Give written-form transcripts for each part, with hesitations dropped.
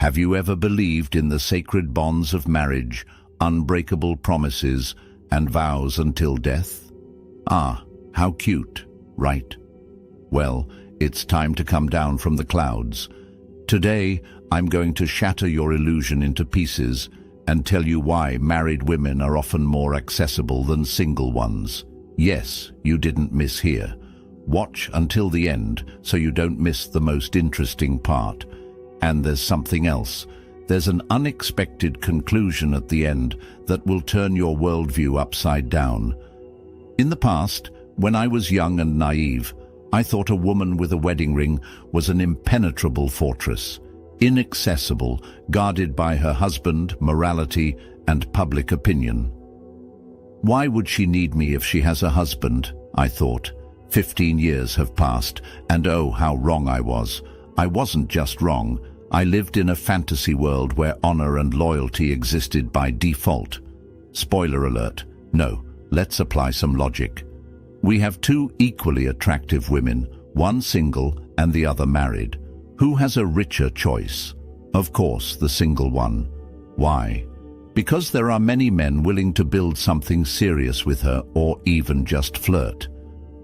Have you ever believed in the sacred bonds of marriage, unbreakable promises, and vows until death? Ah, how cute, right? Well, it's time to come down from the clouds. Today, I'm going to shatter your illusion into pieces and tell you why married women are often more accessible than single ones. Yes, you didn't miss here. Watch until the end so you don't miss the most interesting part. And there's something else. There's an unexpected conclusion at the end that will turn your worldview upside down. In the past, when I was young and naive, I thought a woman with a wedding ring was an impenetrable fortress, inaccessible, guarded by her husband, morality, and public opinion. Why would she need me if she has a husband? I thought. 15 years have passed, and oh, how wrong I was. I wasn't just wrong. I lived in a fantasy world where honor and loyalty existed by default. Spoiler alert. No, let's apply some logic. We have two equally attractive women, one single and the other married. Who has a richer choice? Of course, the single one. Why? Because there are many men willing to build something serious with her or even just flirt.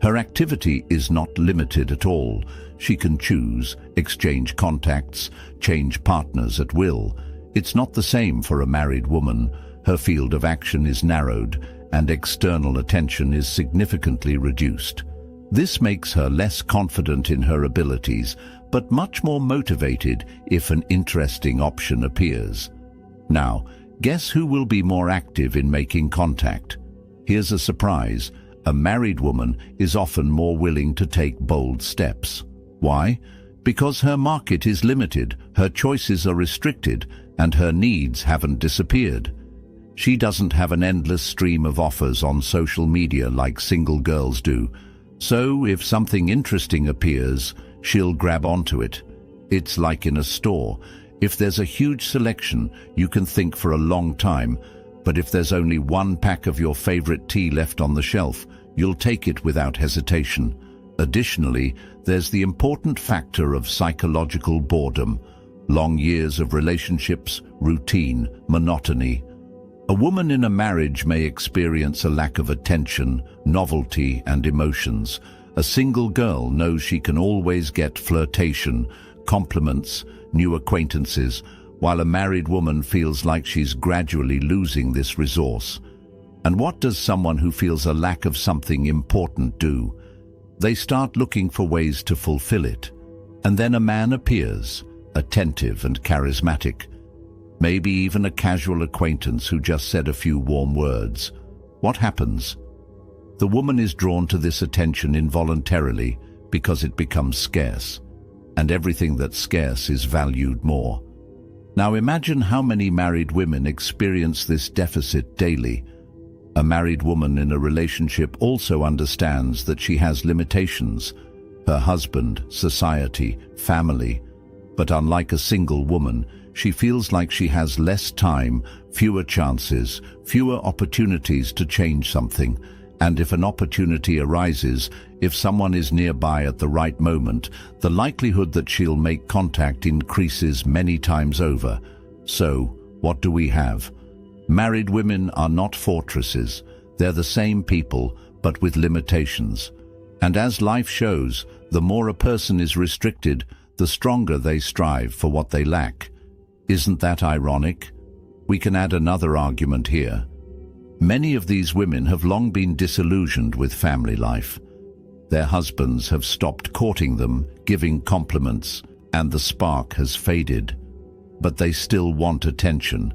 Her activity is not limited at all. She can choose, exchange contacts, change partners at will. It's not the same for a married woman. Her field of action is narrowed, and external attention is significantly reduced. This makes her less confident in her abilities, but much more motivated if an interesting option appears. Now, guess who will be more active in making contact? Here's a surprise. A married woman is often more willing to take bold steps. Why? Because her market is limited, her choices are restricted, and her needs haven't disappeared. She doesn't have an endless stream of offers on social media like single girls do. So if something interesting appears, she'll grab onto it. It's like in a store. If there's a huge selection, you can think for a long time, but if there's only one pack of your favorite tea left on the shelf, you'll take it without hesitation. Additionally, there's the important factor of psychological boredom. Long years of relationships, routine, monotony. A woman in a marriage may experience a lack of attention, novelty, and emotions. A single girl knows she can always get flirtation, compliments, new acquaintances, while a married woman feels like she's gradually losing this resource. And what does someone who feels a lack of something important do? They start looking for ways to fulfill it. And then a man appears, attentive and charismatic. Maybe even a casual acquaintance who just said a few warm words. What happens? The woman is drawn to this attention involuntarily because it becomes scarce, and everything that's scarce is valued more. Now imagine how many married women experience this deficit daily. A married woman in a relationship also understands that she has limitations: her husband, society, family. But unlike a single woman, she feels like she has less time, fewer chances, fewer opportunities to change something. And if an opportunity arises, if someone is nearby at the right moment, the likelihood that she'll make contact increases many times over. So, what do we have? Married women are not fortresses. They're the same people, but with limitations. And as life shows, the more a person is restricted, the stronger they strive for what they lack. Isn't that ironic? We can add another argument here. Many of these women have long been disillusioned with family life. Their husbands have stopped courting them, giving compliments, and the spark has faded. But they still want attention.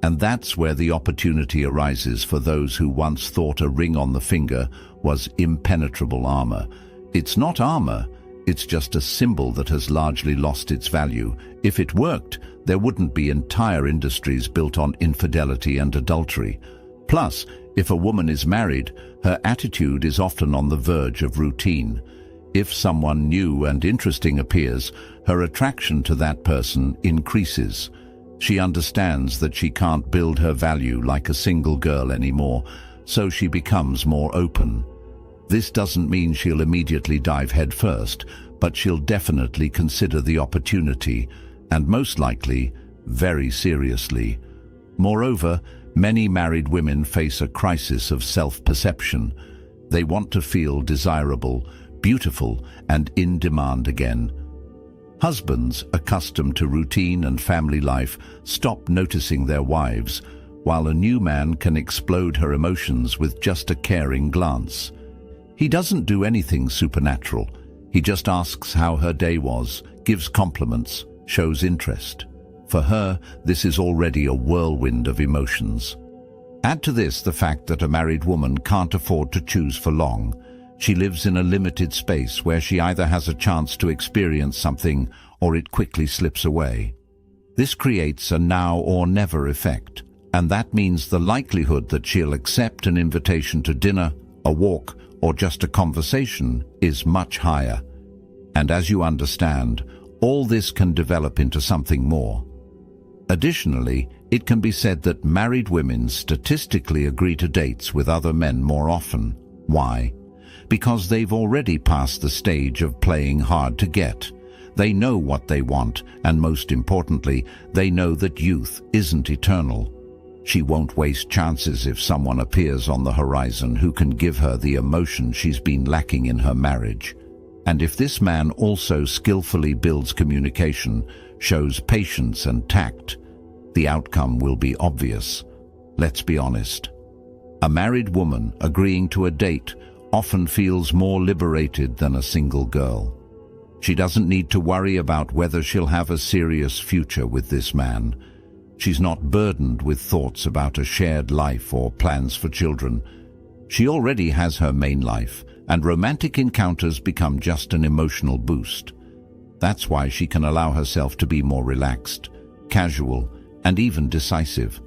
And that's where the opportunity arises for those who once thought a ring on the finger was impenetrable armor. It's not armor, it's just a symbol that has largely lost its value. If it worked, there wouldn't be entire industries built on infidelity and adultery. Plus, if a woman is married, her attitude is often on the verge of routine. If someone new and interesting appears, her attraction to that person increases. She understands that she can't build her value like a single girl anymore, so she becomes more open. This doesn't mean she'll immediately dive headfirst, but she'll definitely consider the opportunity. and most likely, very seriously. Moreover, many married women face a crisis of self-perception. They want to feel desirable, beautiful, and in demand again. Husbands, accustomed to routine and family life, stop noticing their wives, while a new man can explode her emotions with just a caring glance. He doesn't do anything supernatural. He just asks how her day was, gives compliments, shows interest. For her, this is already a whirlwind of emotions. Add to this the fact that a married woman can't afford to choose for long. She lives in a limited space where she either has a chance to experience something or it quickly slips away. This creates a now or never effect, and that means the likelihood that she'll accept an invitation to dinner, a walk, or just a conversation is much higher. And as you understand, all this can develop into something more. Additionally, it can be said that married women statistically agree to dates with other men more often. Why? Because they've already passed the stage of playing hard to get. They know what they want, and most importantly, they know that youth isn't eternal. She won't waste chances if someone appears on the horizon who can give her the emotion she's been lacking in her marriage. And if this man also skillfully builds communication, shows patience and tact, the outcome will be obvious. Let's be honest. A married woman agreeing to a date often feels more liberated than a single girl. She doesn't need to worry about whether she'll have a serious future with this man. She's not burdened with thoughts about a shared life or plans for children. She already has her main life, and romantic encounters become just an emotional boost. That's why she can allow herself to be more relaxed, casual, and even decisive.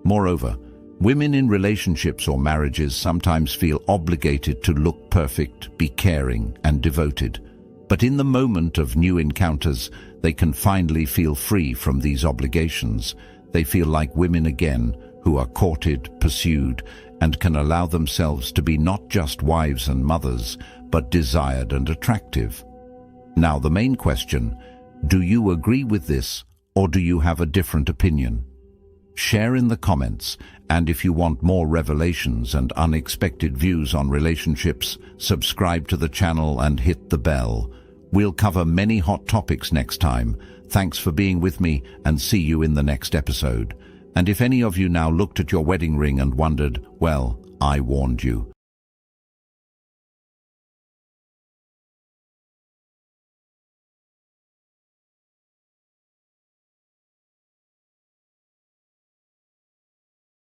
Moreover, women in relationships or marriages sometimes feel obligated to look perfect, be caring, and devoted. But in the moment of new encounters, they can finally feel free from these obligations. They feel like women again, who are courted, pursued, and can allow themselves to be not just wives and mothers, but desired and attractive. Now, the main question: do you agree with this, or do you have a different opinion? Share in the comments, and if you want more revelations and unexpected views on relationships, subscribe to the channel and hit the bell. We'll cover many hot topics next time. Thanks for being with me, and see you in the next episode. And if any of you now looked at your wedding ring and wondered, well, I warned you.